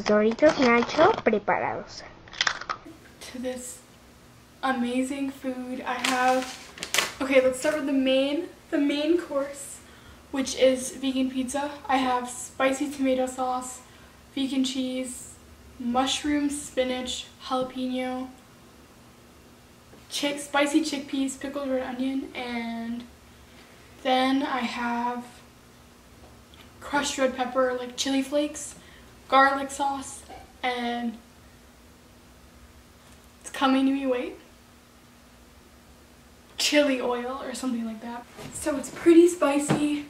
los Doritos Nacho preparados. To this amazing food, I have, okay, let's start with the main course, which is vegan pizza. I have spicy tomato sauce, vegan cheese, mushroom, spinach, jalapeno, spicy chickpeas, pickled red onion, and then I have crushed red pepper, like chili flakes, garlic sauce, and it's coming to me, wait, chili oil or something like that. So it's pretty spicy,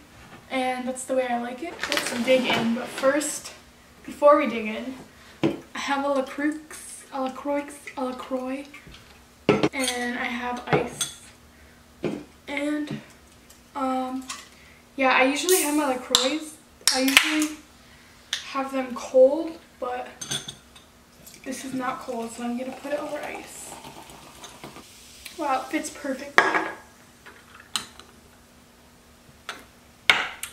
and that's the way I like it. Let's dig in, but first, before we dig in, I have a LaCroix, and I have ice, and yeah, I usually have my LaCroix. I usually have them cold, but this is not cold, so I'm gonna put it over ice. Wow, it fits perfectly.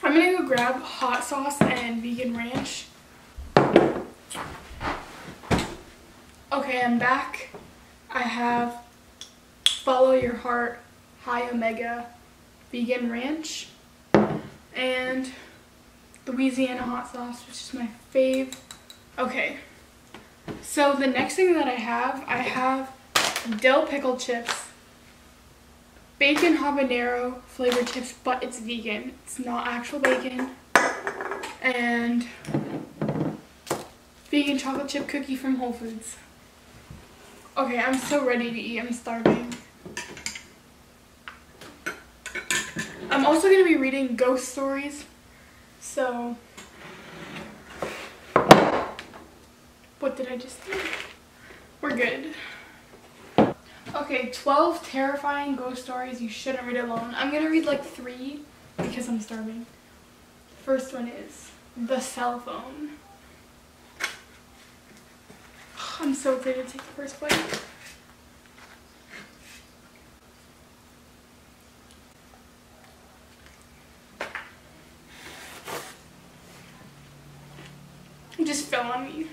I'm gonna go grab hot sauce and vegan ranch. Okay, I'm back. I have Follow Your Heart High Omega vegan ranch and Louisiana hot sauce, which is my fave. Okay, so the next thing that I have dill pickle chips, bacon habanero flavored chips, but it's vegan. It's not actual bacon. And vegan chocolate chip cookie from Whole Foods. Okay, I'm so ready to eat. I'm starving. I'm also going to be reading ghost stories. So, what did I just do? We're good. Okay, 12 terrifying ghost stories you shouldn't read alone. I'm going to read like 3 because I'm starving. First one is the cell phone. I'm so excited to take the first bite. It just fell on me.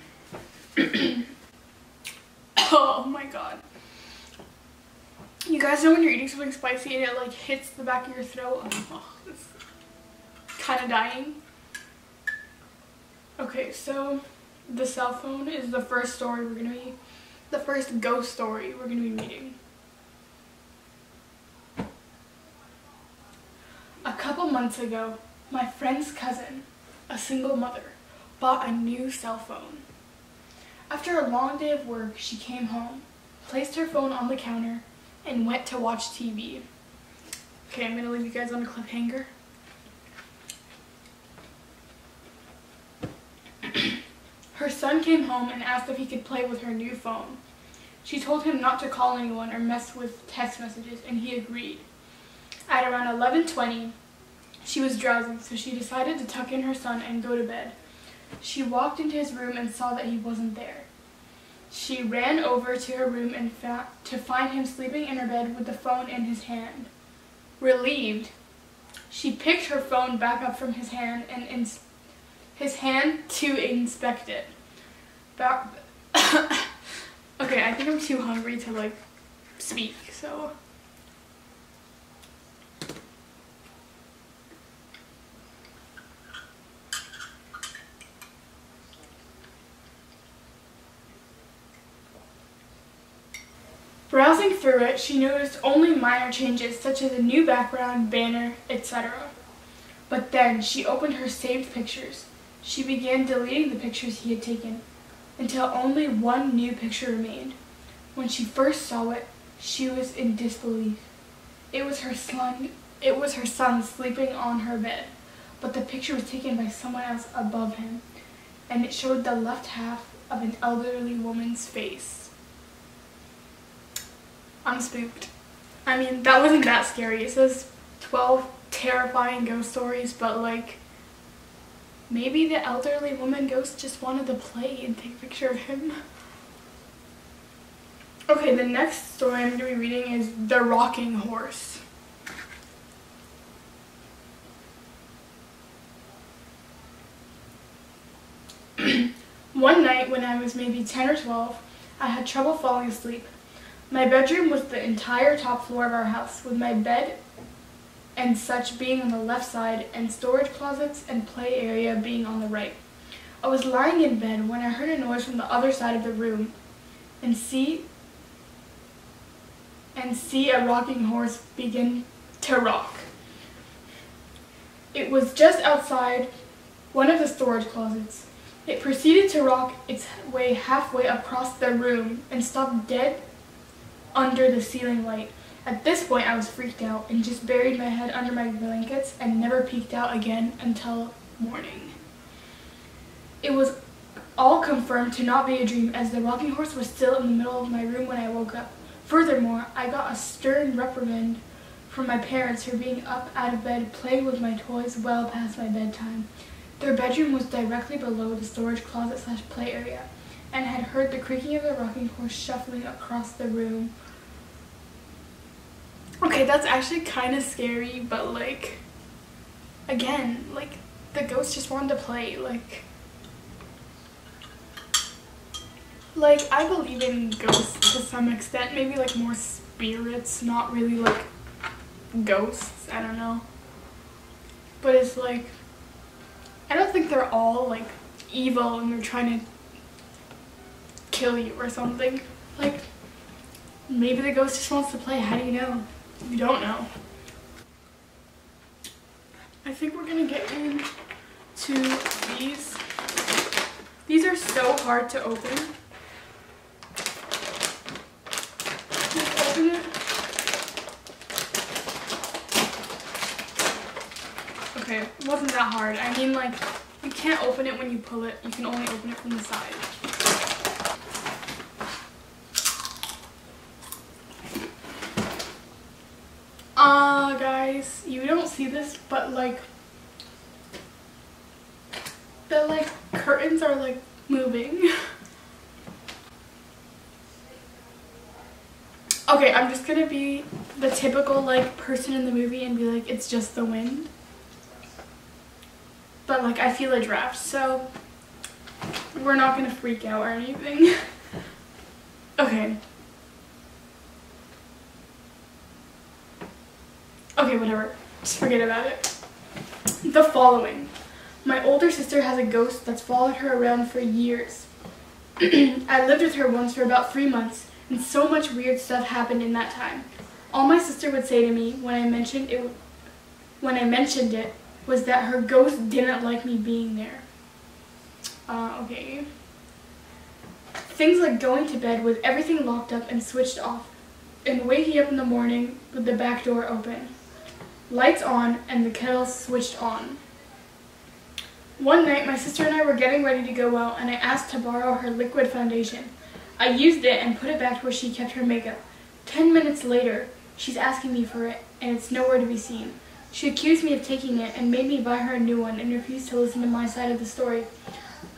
Oh my god. You guys know when you're eating something spicy and it like hits the back of your throat? Oh, it's kind of dying. Okay, so the cell phone is the first ghost story we're gonna be reading. A couple months ago, my friend's cousin, a single mother, bought a new cell phone. After a long day of work, she came home, placed her phone on the counter, and went to watch TV. Okay, I'm gonna leave you guys on a cliffhanger. Her son came home and asked if he could play with her new phone. She told him not to call anyone or mess with text messages, and he agreed. At around 11:20, she was drowsy, so she decided to tuck in her son and go to bed. She walked into his room and saw that he wasn't there. She ran over to her room and to find him sleeping in her bed with the phone in his hand. Relieved, she picked her phone back up from his hand and to inspect it. Okay, I think I'm too hungry to like speak, so. Browsing through it, she noticed only minor changes such as a new background, banner, etc. But then she opened her saved pictures. She began deleting the pictures he had taken until only one new picture remained. When she first saw it, she was in disbelief. It was her son sleeping on her bed, but the picture was taken by someone else above him, and it showed the left half of an elderly woman's face. I'm spooked. I mean, that wasn't that scary. It says 12 terrifying ghost stories, but like, maybe the elderly woman ghost just wanted to play and take a picture of him. Okay, the next story I'm going to be reading is The Rocking Horse. One night when I was maybe 10 or 12, I had trouble falling asleep. My bedroom was the entire top floor of our house, with my bed and such being on the left side and storage closets and play area being on the right. I was lying in bed when I heard a noise from the other side of the room and see a rocking horse begin to rock. It was just outside one of the storage closets. It proceeded to rock its way halfway across the room and stopped dead under the ceiling light. At this point, I was freaked out and just buried my head under my blankets and never peeked out again until morning. It was all confirmed to not be a dream, as the rocking horse was still in the middle of my room when I woke up. Furthermore, I got a stern reprimand from my parents for being up out of bed playing with my toys well past my bedtime. Their bedroom was directly below the storage closet / play area, and had heard the creaking of the rocking horse shuffling across the room. Okay, that's actually kind of scary, but like, again, like, the ghost just wanted to play, like, I believe in ghosts to some extent, maybe like more spirits, not really like ghosts, I don't know. But it's like, I don't think they're all like evil and they're trying to kill you or something. Like, maybe the ghost just wants to play, how do you know? You don't know. I think we're gonna get into these. These are so hard to open. Just open it. Okay, it wasn't that hard. I mean, like, you can't open it when you pull it. You can only open it from the side. Guys, you don't see this, but like, the like curtains are like moving. Okay, I'm just gonna be the typical like person in the movie and be like, it's just the wind. But like, I feel a draft, so we're not gonna freak out or anything. Okay. Okay, whatever. Just forget about it. The following. My older sister has a ghost that's followed her around for years. I lived with her once for about 3 months, and so much weird stuff happened in that time. All my sister would say to me when I mentioned it was that her ghost didn't like me being there. Okay. Things like going to bed with everything locked up and switched off, and waking up in the morning with the back door open. Lights on and the kettle switched on. One night, my sister and I were getting ready to go out, and I asked to borrow her liquid foundation. I used it and put it back where she kept her makeup. 10 minutes later, she's asking me for it, and it's nowhere to be seen. She accused me of taking it and made me buy her a new one and refused to listen to my side of the story.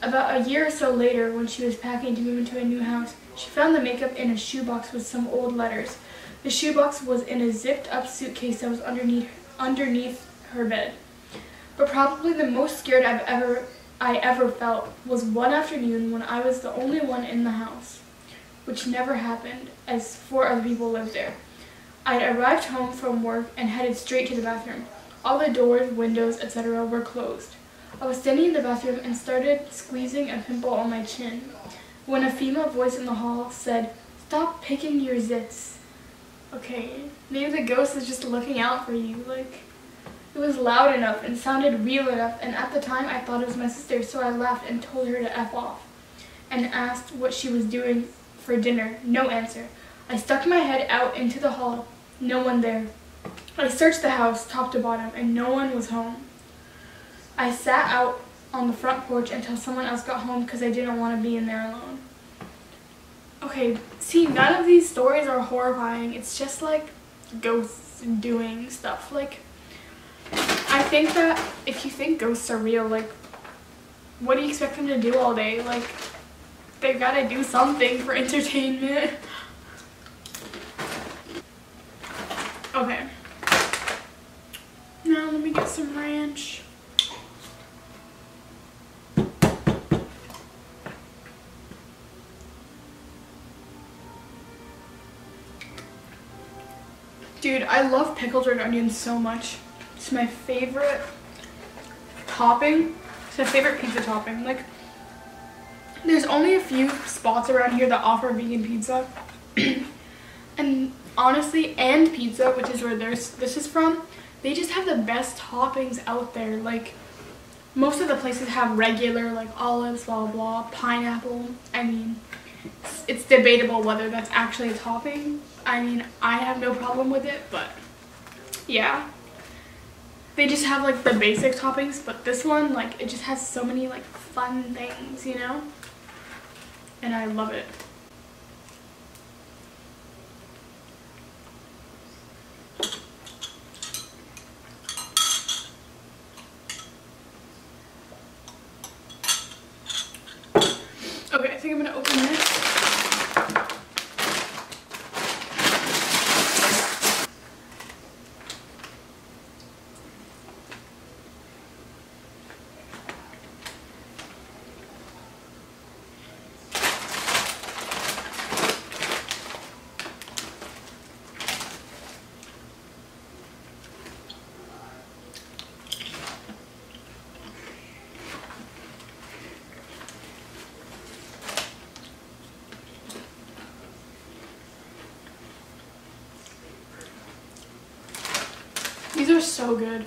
About a year or so later, when she was packing to move into a new house, she found the makeup in a shoebox with some old letters. The shoebox was in a zipped-up suitcase that was underneath her bed. But probably the most scared I ever felt was one afternoon when I was the only one in the house, which never happened, as 4 other people lived there. I arrived home from work and headed straight to the bathroom. All the doors, windows, etc. were closed. I was standing in the bathroom and started squeezing a pimple on my chin when a female voice in the hall said, "Stop picking your zits." Okay, maybe the ghost is just looking out for you. Like, it was loud enough and sounded real enough, and at the time I thought it was my sister, so I laughed and told her to F off and asked what she was doing for dinner. No answer. I stuck my head out into the hall. No one there. I searched the house top to bottom, and no one was home. I sat out on the front porch until someone else got home because I didn't want to be in there alone. Okay, see, none of these stories are horrifying. It's just like ghosts doing stuff. Like, I think that if you think ghosts are real, like, what do you expect them to do all day? Like, they've got to do something for entertainment. Okay. Now let me get some ranch. Dude, I love pickled red onions so much. It's my favorite topping. It's my favorite pizza topping. Like, there's only a few spots around here that offer vegan pizza. And honestly, and pizza, which is where this is from, they just have the best toppings out there. Like, most of the places have regular, like olives, blah, blah, blah, pineapple. I mean, it's debatable whether that's actually a topping. I mean, I have no problem with it, but yeah. They just have like the basic toppings, but this one, like, it just has so many like fun things, you know? And I love it. Okay, I think I'm gonna open this. These are so good.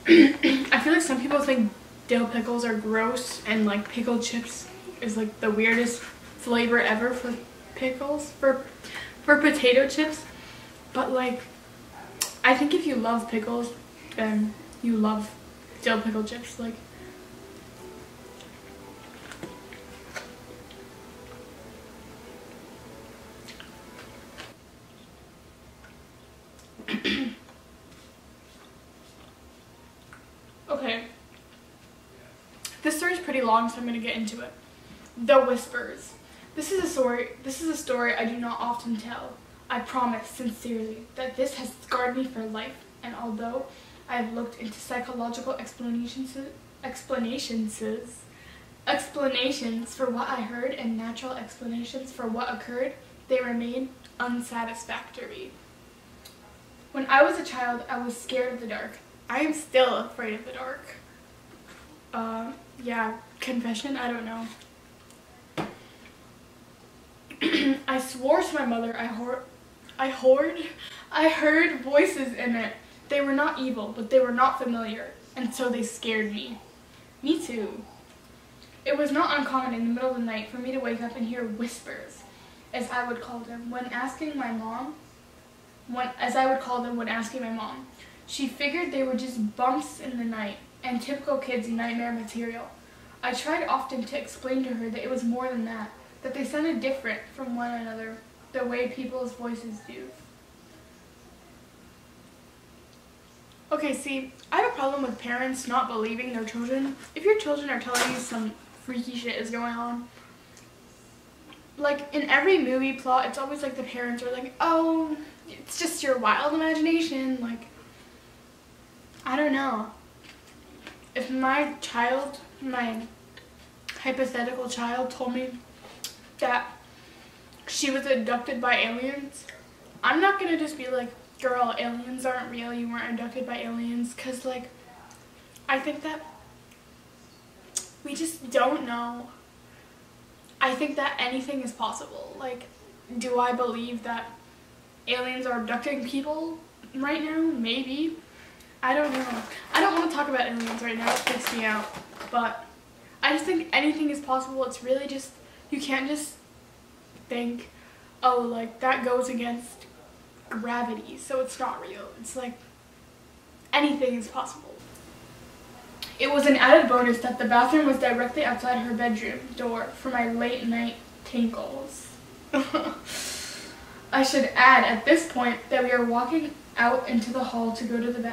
I feel like some people think dill pickles are gross and like pickled chips is like the weirdest flavor ever for pickles, for potato chips. But like, I think if you love pickles, then you love dill pickle chips. Like, okay, this story is pretty long, so I'm gonna get into it. The Whispers. This is a story I do not often tell. I promise sincerely that this has scarred me for life, and although I have looked into psychological explanations for what I heard and natural explanations for what occurred, they remain unsatisfactory. When I was a child, I was scared of the dark. I am still afraid of the dark. Yeah, confession, I don't know. I swore to my mother I heard voices in it. They were not evil, but they were not familiar, and so they scared me. Me too. It was not uncommon in the middle of the night for me to wake up and hear whispers, as I would call them when asking my mom. She figured they were just bumps in the night and typical kids' nightmare material. I tried often to explain to her that it was more than that they sounded different from one another, the way people's voices do. Okay, see, I have a problem with parents not believing their children. If your children are telling you some freaky shit is going on, like in every movie plot, it's always like the parents are like, oh, it's just your wild imagination. Like, I don't know. If my hypothetical child told me that she was abducted by aliens, I'm not gonna just be like, girl, aliens aren't real, you weren't abducted by aliens, because like, I think that we just don't know. I think that anything is possible. Like, do I believe that aliens are abducting people right now? Maybe. I don't know. I don't want to talk about aliens right now, it freaks me out, but I just think anything is possible. It's really just, you can't just think, oh, like, that goes against gravity, so it's not real. It's like, anything is possible. It was an added bonus that the bathroom was directly outside her bedroom door for my late night tinkles. I should add at this point that we are walking out into the hall to go to the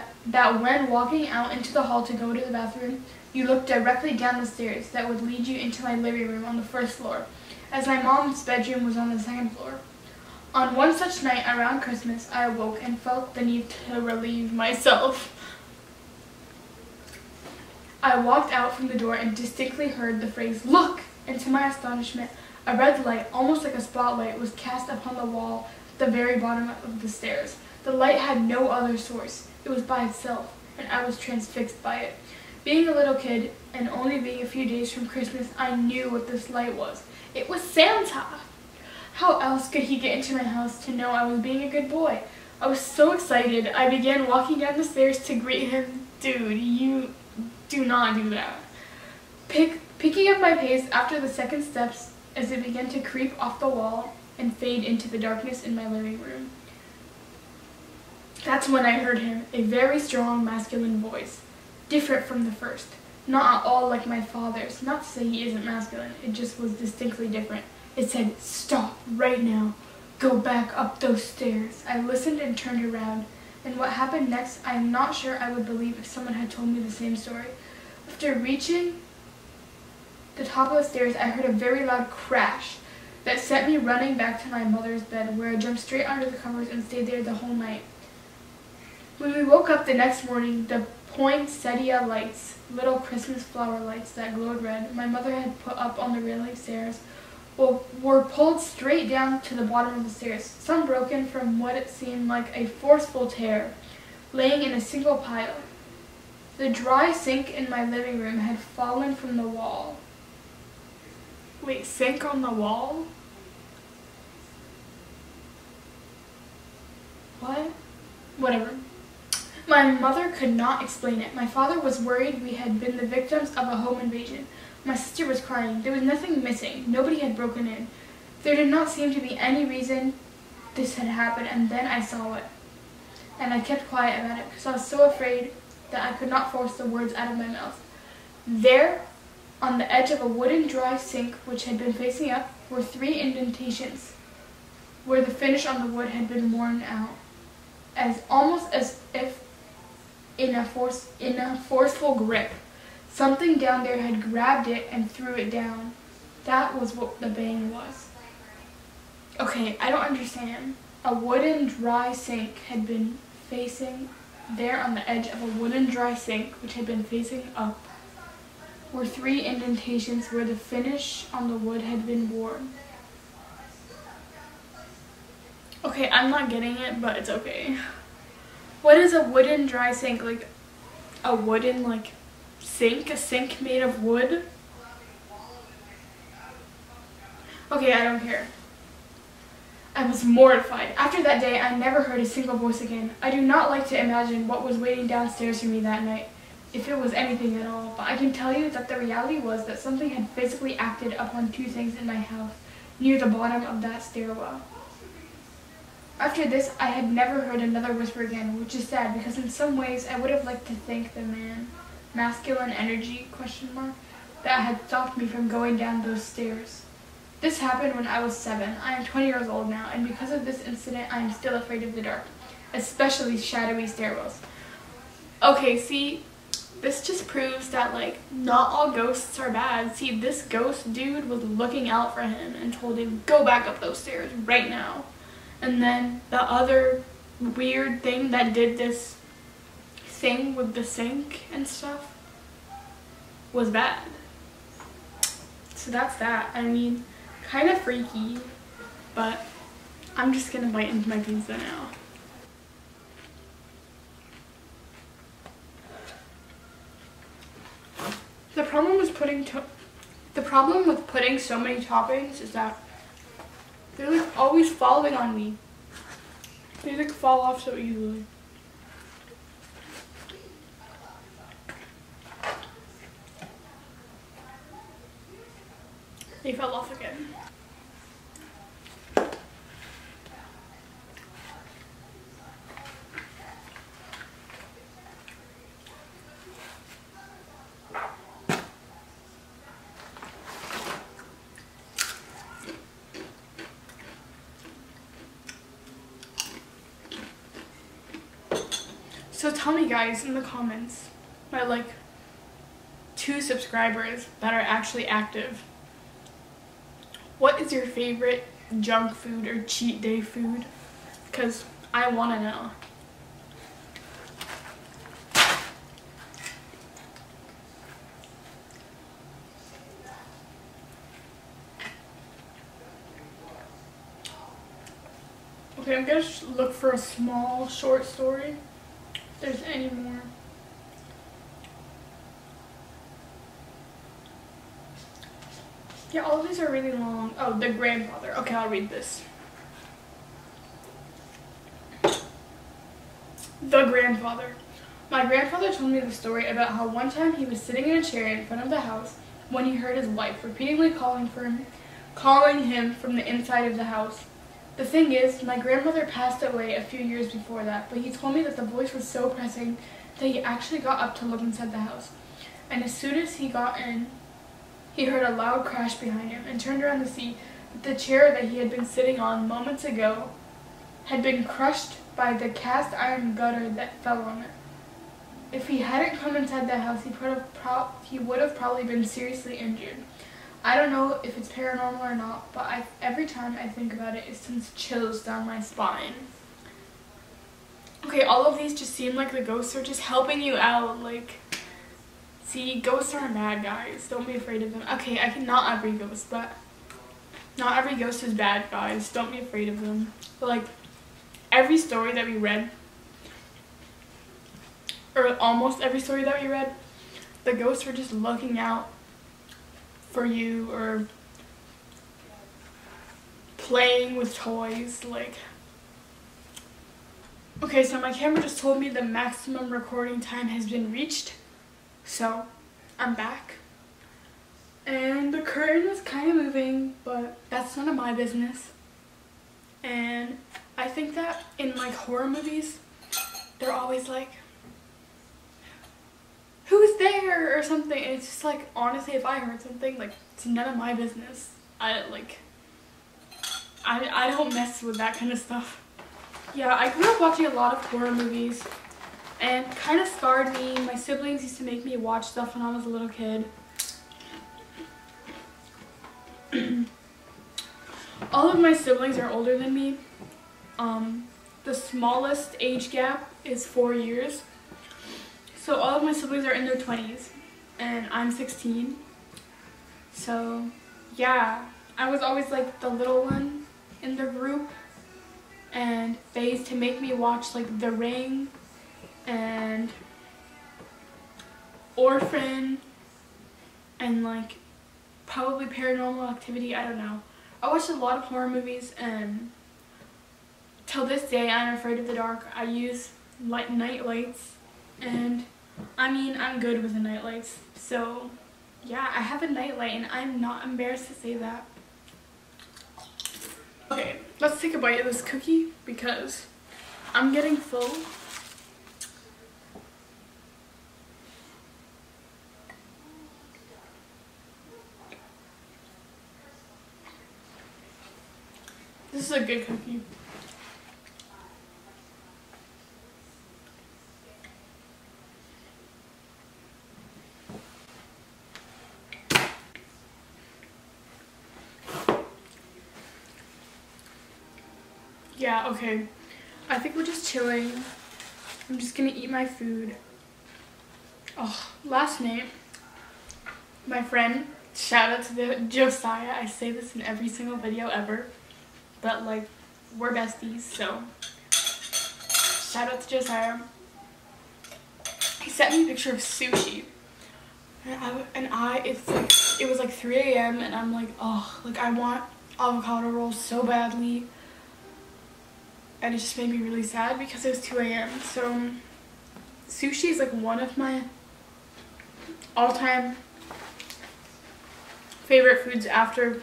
when walking out into the hall to go to the bathroom, you look directly down the stairs that would lead you into my living room on the first floor, as my mom's bedroom was on the second floor. On one such night around Christmas, I awoke and felt the need to relieve myself. I walked out from the door and distinctly heard the phrase, "Look!" And to my astonishment, a red light, almost like a spotlight, was cast upon the wall at the very bottom of the stairs. The light had no other source. It was by itself, and I was transfixed by it. Being a little kid, and only being a few days from Christmas, I knew what this light was. It was Santa! How else could he get into my house to know I was being a good boy? I was so excited, I began walking down the stairs to greet him. Dude, you do not do that. Picking up my pace after the second steps as it began to creep off the wall and fade into the darkness in my living room. That's when I heard him, a very strong masculine voice, different from the first. Not at all like my father's. Not to say he isn't masculine, it just was distinctly different. It said, "Stop right now. Go back up those stairs." I listened and turned around, and what happened next I am not sure I would believe if someone had told me the same story. After reaching the top of the stairs, I heard a very loud crash that sent me running back to my mother's bed, where I jumped straight under the covers and stayed there the whole night. When we woke up the next morning, the poinsettia lights, little Christmas flower lights that glowed red, my mother had put up on the railing stairs, were pulled straight down to the bottom of the stairs, some broken from what it seemed like a forceful tear, laying in a single pile. The dry sink in my living room had fallen from the wall. Wait, sink on the wall? What? Whatever. My mother could not explain it. My father was worried we had been the victims of a home invasion. My sister was crying. There was nothing missing. Nobody had broken in. There did not seem to be any reason this had happened, and then I saw it. And I kept quiet about it because I was so afraid that I could not force the words out of my mouth. There, on the edge of a wooden dry sink which had been facing up, were 3 indentations where the finish on the wood had been worn out, almost as if in a forceful grip. Something down there had grabbed it and threw it down. That was what the bang was. Okay, I don't understand. A wooden dry sink had been facing there on the edge of a wooden dry sink which had been facing up were 3 indentations where the finish on the wood had been worn. Okay, I'm not getting it, but it's okay. What is a wooden dry sink? Like a wooden sink? A sink made of wood? Okay, I don't care. I was mortified. After that day, I never heard a single voice again. I do not like to imagine what was waiting downstairs for me that night, if it was anything at all, but I can tell you that the reality was that something had physically acted upon 2 things in my house, near the bottom of that stairwell. After this, I had never heard another whisper again, which is sad because in some ways I would have liked to thank the masculine energy, that had stopped me from going down those stairs. This happened when I was 7. I am 20 years old now, and because of this incident, I am still afraid of the dark, especially shadowy stairwells. Okay, see, this just proves that, not all ghosts are bad. See, this ghost dude was looking out for him and told him, "Go back up those stairs right now." And then the other weird thing that did this thing with the sink and stuff was bad. So that's that. I mean, kind of freaky, but I'm just gonna bite into my pizza now. The problem with putting so many toppings is that they're always falling on me. They fall off so easily. They fell off again. So tell me guys in the comments, my 2 subscribers that are actually active, what is your favorite junk food or cheat day food? Because I want to know. Okay, I'm gonna look for a small short story. If there's any more. Yeah, all of these are really long. Oh, the grandfather. Okay, I'll read this. The grandfather. My grandfather told me the story about how one time he was sitting in a chair in front of the house when he heard his wife repeatedly calling him from the inside of the house. The thing is, my grandmother passed away a few years before that, but he told me that the voice was so pressing that he actually got up to look inside the house. And as soon as he got in, he heard a loud crash behind him and turned around to see that the chair that he had been sitting on moments ago had been crushed by the cast iron gutter that fell on it. If he hadn't come inside the house, he would have probably been seriously injured. I don't know if it's paranormal or not, but every time I think about it, it sends chills down my spine. Okay, all of these just seem like the ghosts are just helping you out. Like, see, ghosts aren't bad, guys. Don't be afraid of them. Okay, not every ghost, but not every ghost is bad, guys. Don't be afraid of them. But like, every story that we read, or almost every story that we read, the ghosts were just looking out for you or playing with toys. Like, okay, so my camera just told me the maximum recording time has been reached, so I'm back. And the curtain is kind of moving, but that's none of my business. And I think that in like horror movies, they're always like, who's there or something. And it's just like, honestly, if I heard something, like, it's none of my business. I don't mess with that kind of stuff. Yeah, I grew up watching a lot of horror movies and kind of scarred me. My siblings used to make me watch stuff when I was a little kid. All of my siblings are older than me. The smallest age gap is 4 years. So all of my siblings are in their 20s, and I'm 16. So yeah, I was always like the little one in the group, and they used to make me watch like The Ring and Orphan and like probably Paranormal Activity, I don't know. I watched a lot of horror movies, and till this day I'm afraid of the dark. I use night lights, and I mean, I'm good with the night lights. So yeah, I have a night light, and I'm not embarrassed to say that. Okay, let's take a bite of this cookie because I'm getting full. This is a good cookie. Yeah, okay. I think we're just chilling. I'm just gonna eat my food. Oh, last name. My friend, shout out to Josiah. I say this in every single video ever. But like, we're besties, so shout out to Josiah. He sent me a picture of sushi. It was like 3 a.m. and I'm like, oh, like I want avocado rolls so badly. And it just made me really sad because it was 2 a.m. So sushi is like one of my all-time favorite foods after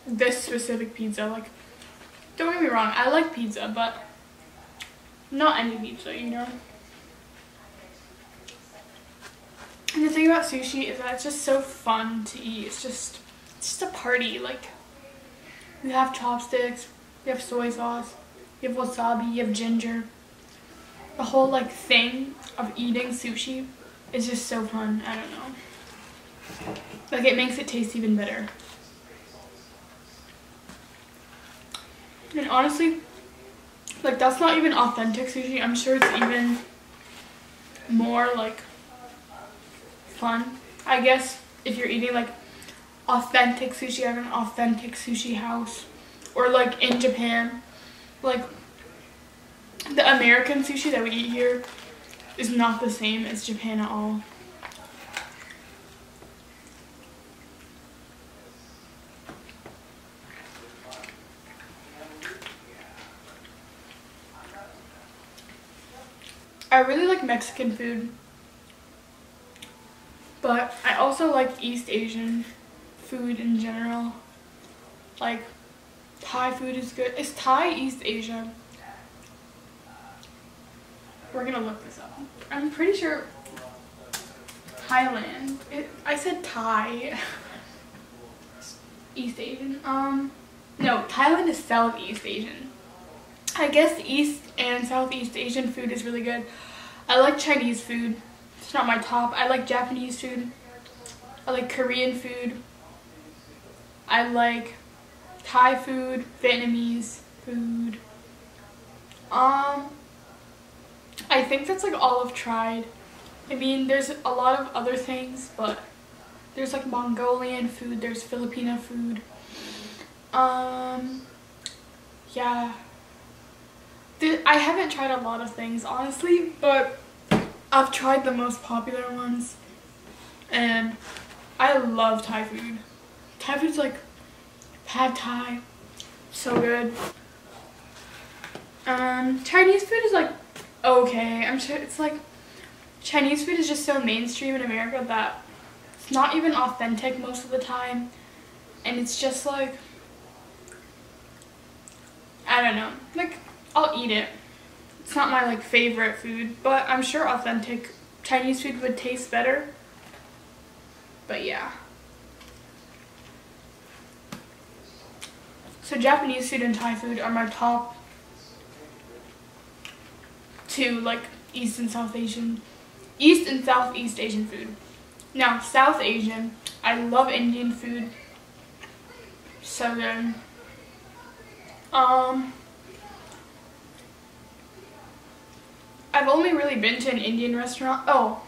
this specific pizza. Like, don't get me wrong, I like pizza, but not any pizza, you know? And the thing about sushi is that it's just so fun to eat. It's just a party. Like, you have chopsticks, you have soy sauce, you have wasabi, you have ginger. The whole like thing of eating sushi is just so fun. I don't know. Like, it makes it taste even better. And honestly, like, that's not even authentic sushi. I'm sure it's even more like fun, I guess, if you're eating like authentic sushi at an authentic sushi house, or like in Japan Like, the American sushi that we eat here is not the same as Japan at all. I really like Mexican food, but I also like East Asian food in general. Like, Thai food is good. Is Thai East Asia? We're gonna look this up. I'm pretty sure Thailand. I said Thai. East Asian. No, Thailand is Southeast Asian. I guess East and Southeast Asian food is really good. I like Chinese food. It's not my top. I like Japanese food. I like Korean food. I like Thai food, Vietnamese food. I think that's like all I've tried. I mean, there's a lot of other things, but there's like Mongolian food, there's Filipino food. Yeah. I haven't tried a lot of things, honestly, but I've tried the most popular ones, and I love Thai food. Thai food's like pad Thai, so good. Chinese food is like okay. I'm sure it's like Chinese food is just so mainstream in America that it's not even authentic most of the time, and it's just like, I don't know, like, I'll eat it. It's not my like favorite food, but I'm sure authentic Chinese food would taste better. But yeah. So Japanese food and Thai food are my top two, like East and Southeast Asian food. Now, South Asian, I love Indian food. So good. I've only really been to an Indian restaurant. Oh,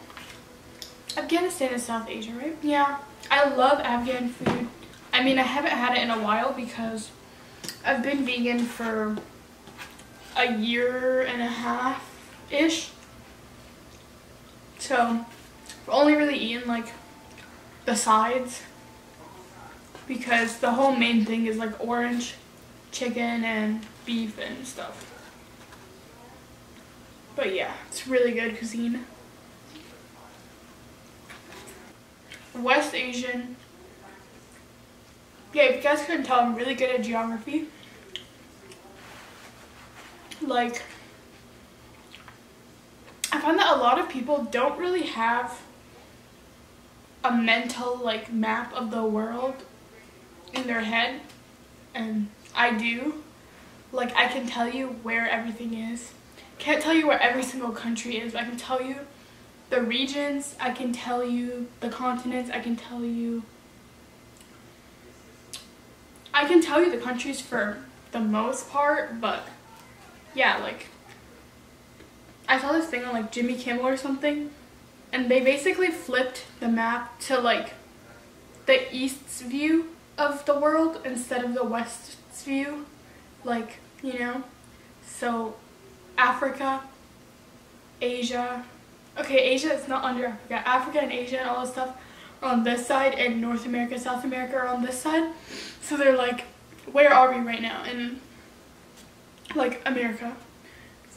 Afghanistan is South Asia, right? Yeah. I love Afghan food. I mean, I haven't had it in a while because I've been vegan for a year and a half-ish. So, I've only really eaten like the sides because the whole main thing is like orange chicken and beef and stuff. But yeah, it's really good cuisine. West Asian. Yeah, if you guys couldn't tell, I'm really good at geography. Like, I find that a lot of people don't really have a mental like map of the world in their head, and I do. Like, I can tell you where everything is. Can't tell you where every single country is, but I can tell you the regions, I can tell you the continents, I can tell you the countries for the most part, but yeah, like, I saw this thing on like Jimmy Kimmel or something, and they basically flipped the map to like the East's view of the world instead of the West's view, like, you know, so Africa, Asia, okay, Asia is not under Africa, Africa and Asia and all this stuff are on this side, and North America, South America are on this side, so they're like, where are we right now in like America?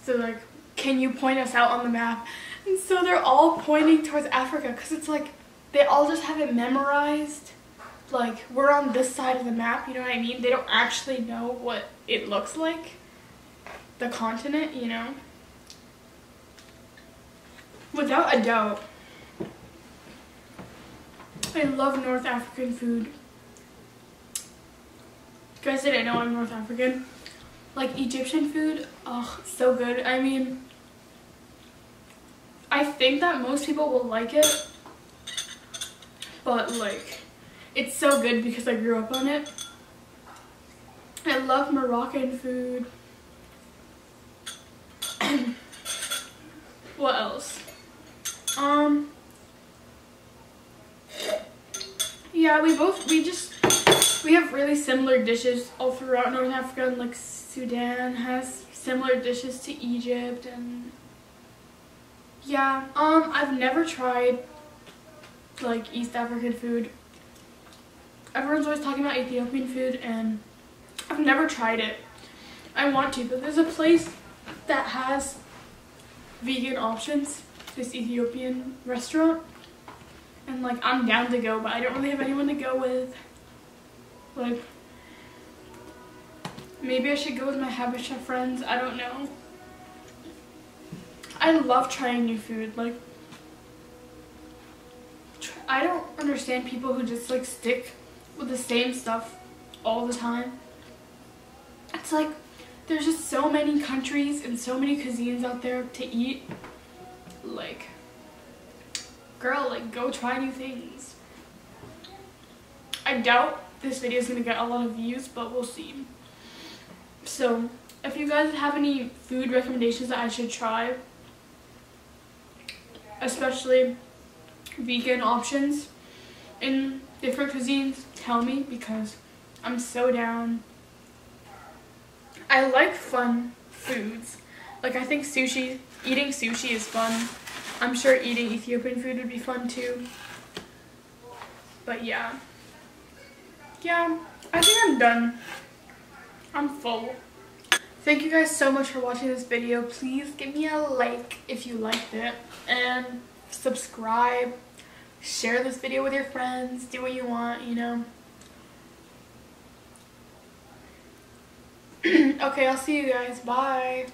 So like, can you point us out on the map? And so they're all pointing towards Africa because it's like they all just have it memorized, like we're on this side of the map, you know what I mean? They don't actually know what it looks like, the continent, you know? Without a doubt, I love North African food. You guys didn't know I'm North African. Like Egyptian food, oh, so good. I mean, I think that most people will like it, but like, it's so good because I grew up on it. I love Moroccan food. What else? Yeah, we have really similar dishes all throughout North Africa, and like Sudan has similar dishes to Egypt, and yeah, I've never tried like East African food. Everyone's always talking about Ethiopian food, and I've never tried it. I want to, but there's a place that has vegan options, this Ethiopian restaurant, and like I'm down to go, but I don't really have anyone to go with. Like, maybe I should go with my Habesha friends, I don't know. I love trying new food. Like, I don't understand people who just like stick with the same stuff all the time. It's like there's just so many countries and so many cuisines out there to eat. Like, girl, like, go try new things. I doubt this video is gonna get a lot of views, but we'll see. So if you guys have any food recommendations that I should try, especially vegan options in different cuisines, tell me, because I'm so down. I like fun foods. Like, I think eating sushi is fun. I'm sure eating Ethiopian food would be fun too. But yeah. Yeah, I think I'm done. I'm full. Thank you guys so much for watching this video. Please give me a like if you liked it, and subscribe. Share this video with your friends. Do what you want, you know. Okay, I'll see you guys. Bye.